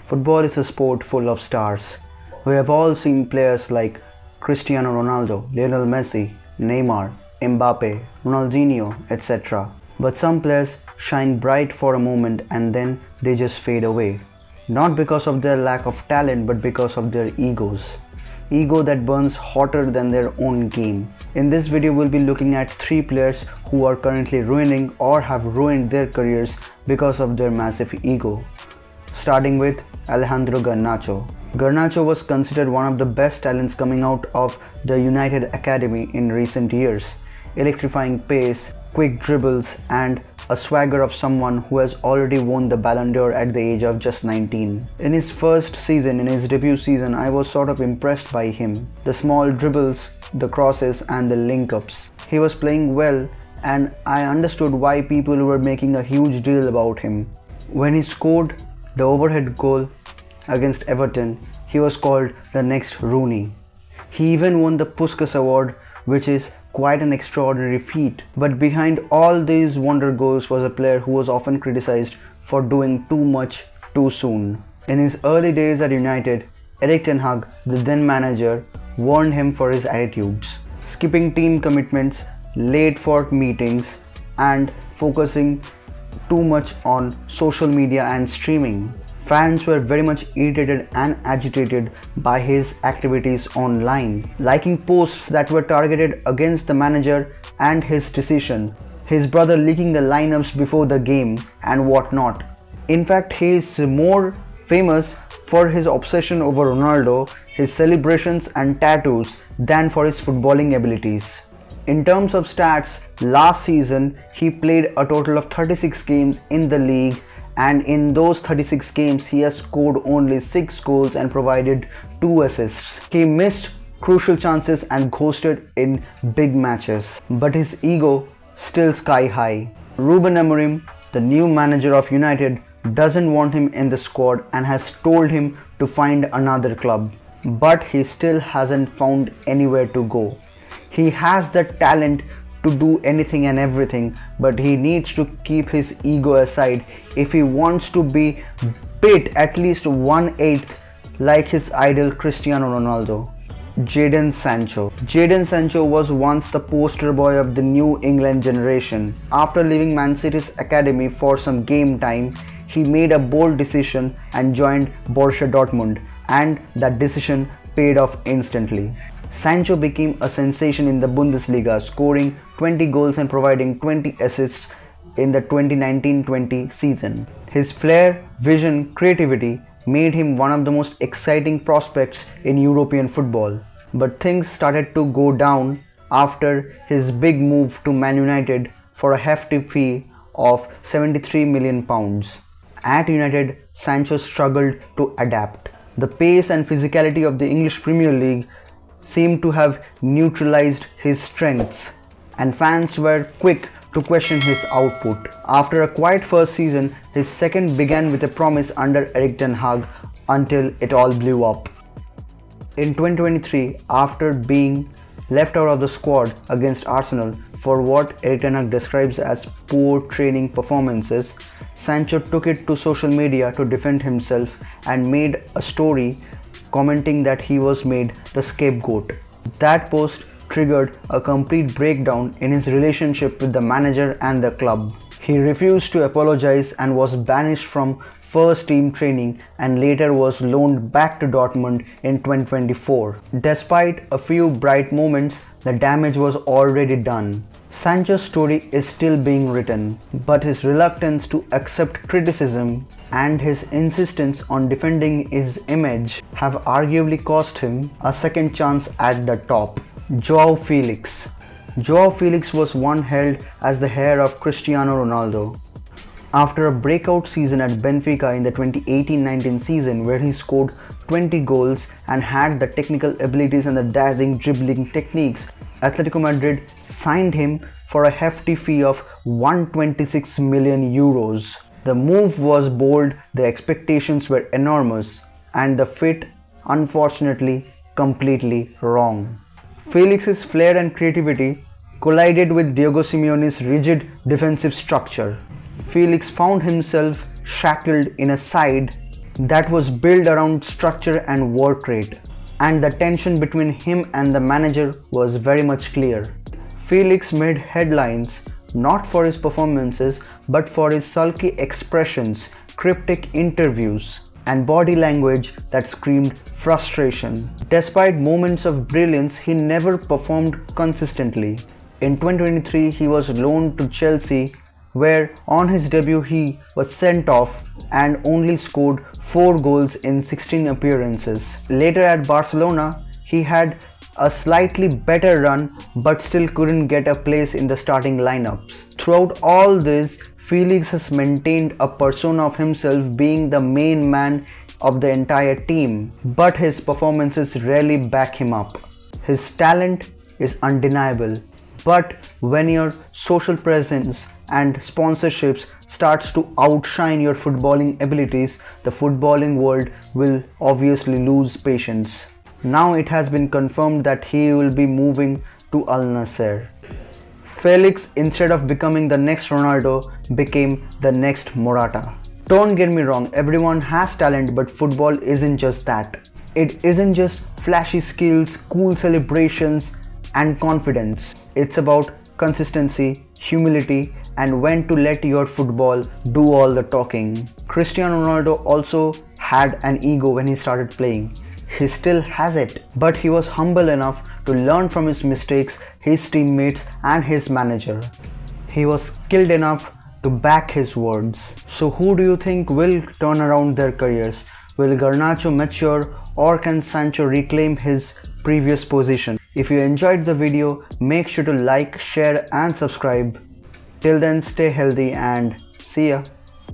Football is a sport full of stars. We have all seen players like Cristiano Ronaldo, Lionel Messi, Neymar, Mbappe, Ronaldinho, etc. But some players shine bright for a moment and then they just fade away. Not because of their lack of talent but because of their egos. Ego that burns hotter than their own game. In this video we'll be looking at 3 players who are currently ruining or have ruined their careers because of their massive ego. Starting with Alejandro Garnacho. Garnacho was considered one of the best talents coming out of the United Academy in recent years. Electrifying pace, quick dribbles and a swagger of someone who has already won the Ballon d'Or at the age of just 19. In his first season, in his debut season, I was sort of impressed by him. The small dribbles, the crosses and the link-ups. He was playing well and I understood why people were making a huge deal about him. When he scored the overhead goal against Everton, he was called the next Rooney. He even won the Puskas Award, which is quite an extraordinary feat. But behind all these wonder goals was a player who was often criticized for doing too much too soon. In his early days at United, Erik ten Hag, the then manager, warned him for his attitudes, skipping team commitments, late for meetings, and focusing too much on social media and streaming. Fans were very much irritated and agitated by his activities online, liking posts that were targeted against the manager and his decision, his brother leaking the lineups before the game and whatnot. In fact, he is more famous for his obsession over Ronaldo, his celebrations and tattoos than for his footballing abilities. In terms of stats, last season he played a total of 36 games in the league, and in those 36 games he has scored only 6 goals and provided 2 assists. He missed crucial chances and ghosted in big matches, but his ego still sky high. Ruben Amorim, the new manager of United, doesn't want him in the squad and has told him to find another club, but he still hasn't found anywhere to go. He has the talent to do anything and everything, but he needs to keep his ego aside if he wants to be bit at least 1/8 like his idol Cristiano Ronaldo. Jadon Sancho. Jadon Sancho was once the poster boy of the New England generation. After leaving Man City's academy for some game time, he made a bold decision and joined Borussia Dortmund, and that decision paid off instantly. Sancho became a sensation in the Bundesliga, scoring 20 goals and providing 20 assists in the 2019-20 season. His flair, vision, creativity made him one of the most exciting prospects in European football. But things started to go down after his big move to Man United for a hefty fee of £73 million. At United, Sancho struggled to adapt. The pace and physicality of the English Premier League seemed to have neutralized his strengths, and fans were quick to question his output. After a quiet first season, his second began with a promise under Erik ten Hag until it all blew up. In 2023, after being left out of the squad against Arsenal for what Erik ten Hag describes as poor training performances, Sancho took it to social media to defend himself and made a story commenting that he was made the scapegoat. That post triggered a complete breakdown in his relationship with the manager and the club. He refused to apologize and was banished from first team training and later was loaned back to Dortmund in 2024. Despite a few bright moments, the damage was already done. Sancho's story is still being written, but his reluctance to accept criticism and his insistence on defending his image have arguably cost him a second chance at the top. Joao Felix. Joao Felix was once held as the heir of Cristiano Ronaldo. After a breakout season at Benfica in the 2018-19 season where he scored 20 goals and had the technical abilities and the dazzling dribbling techniques, Atletico Madrid signed him for a hefty fee of €126 million. The move was bold, the expectations were enormous, and the fit, unfortunately, completely wrong. Felix's flair and creativity collided with Diego Simeone's rigid defensive structure. Felix found himself shackled in a side that was built around structure and work rate, and the tension between him and the manager was very much clear. Felix made headlines not for his performances but for his sulky expressions, cryptic interviews, and body language that screamed frustration. Despite moments of brilliance, he never performed consistently. In 2023, he was loaned to Chelsea, where on his debut he was sent off and only scored 4 goals in 16 appearances. Later at Barcelona, he had a slightly better run but still couldn't get a place in the starting lineups. Throughout all this, Felix has maintained a persona of himself being the main man of the entire team, but his performances rarely back him up. His talent is undeniable, but when your social presence and sponsorships starts to outshine your footballing abilities, the footballing world will obviously lose patience. Now it has been confirmed that he will be moving to Al Nassr. Felix, instead of becoming the next Ronaldo, became the next Morata. Don't get me wrong, everyone has talent, but football isn't just that. It isn't just flashy skills, cool celebrations, and confidence. It's about consistency, humility, and when to let your football do all the talking. Cristiano Ronaldo also had an ego when he started playing. He still has it, but he was humble enough to learn from his mistakes, his teammates, and his manager. He was skilled enough to back his words. So who do you think will turn around their careers? Will Garnacho mature, or can Sancho reclaim his previous position? If you enjoyed the video, make sure to like, share and subscribe. Till then, stay healthy and see ya.